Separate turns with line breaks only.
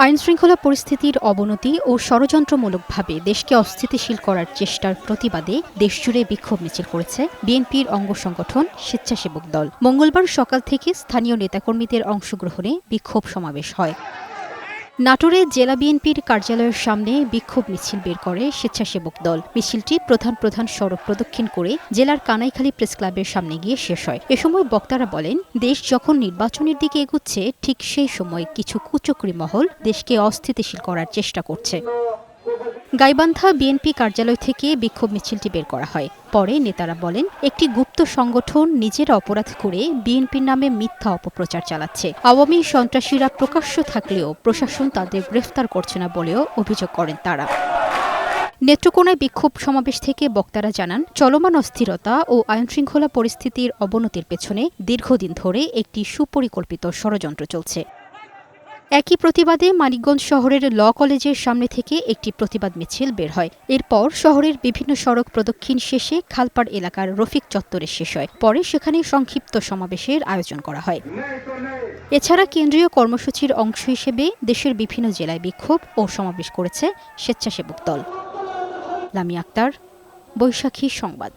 আইনশৃঙ্খলা পরিস্থিতির অবনতি ও ষড়যন্ত্রমূলকভাবে দেশকে অস্থিতিশীল করার চেষ্টার প্রতিবাদে দেশজুড়ে বিক্ষোভ মিছিল করেছে বিএনপির অঙ্গ সংগঠন স্বেচ্ছাসেবক দল। মঙ্গলবার সকাল থেকে স্থানীয় নেতাকর্মীদের অংশগ্রহণে বিক্ষোভ সমাবেশ হয়। নাটোরে জেলা বিএনপির কার্যালয়ের সামনে বিক্ষোভ মিছিল বের করে স্বেচ্ছাসেবক দল। মিছিলটি প্রধান প্রধান সড়ক প্রদক্ষিণ করে জেলার কানাইখালী প্রেস ক্লাবের সামনে গিয়ে শেষ হয়। এ সময় বক্তারা বলেন, দেশ যখন নির্বাচনের দিকে এগুচ্ছে ঠিক সেই সময় কিছু কুচক্রী মহল দেশকে অস্থিতিশীল করার চেষ্টা করছে। গাইবান্ধা বিএনপি কার্যালয় থেকে বিক্ষোভ মিছিলটি বের করা হয়। পরে নেতারা বলেন, একটি গুপ্ত সংগঠন নিজেরা অপরাধ করে বিএনপির নামে মিথ্যা অপপ্রচার চালাচ্ছে। আওয়ামী সন্ত্রাসীরা প্রকাশ্য থাকলেও প্রশাসন তাদের গ্রেফতার করছে না বলেও অভিযোগ করেন তারা। নেত্রকোনায় বিক্ষোভ সমাবেশ থেকে বক্তারা জানান, চলমান অস্থিরতা ও আইনশৃঙ্খলা পরিস্থিতির অবনতির পেছনে দীর্ঘদিন ধরে একটি সুপরিকল্পিত ষড়যন্ত্র চলছে। একই প্রতিবাদে মানিকগঞ্জ শহরের ল কলেজের সামনে থেকে একটি প্রতিবাদ মিছিল বের হয়। এরপর শহরের বিভিন্ন সড়ক প্রদক্ষিণ শেষে খালপাড় এলাকার রফিক চত্বরে শেষ হয়। পরে সেখানে সংক্ষিপ্ত সমাবেশের আয়োজন করা হয়। এছাড়া কেন্দ্রীয় কর্মসূচির অংশ হিসেবে দেশের বিভিন্ন জেলায় বিক্ষোভ ও সমাবেশ করেছে স্বেচ্ছাসেবক দল। লামিয়া আক্তার, বৈশাখী সংবাদ।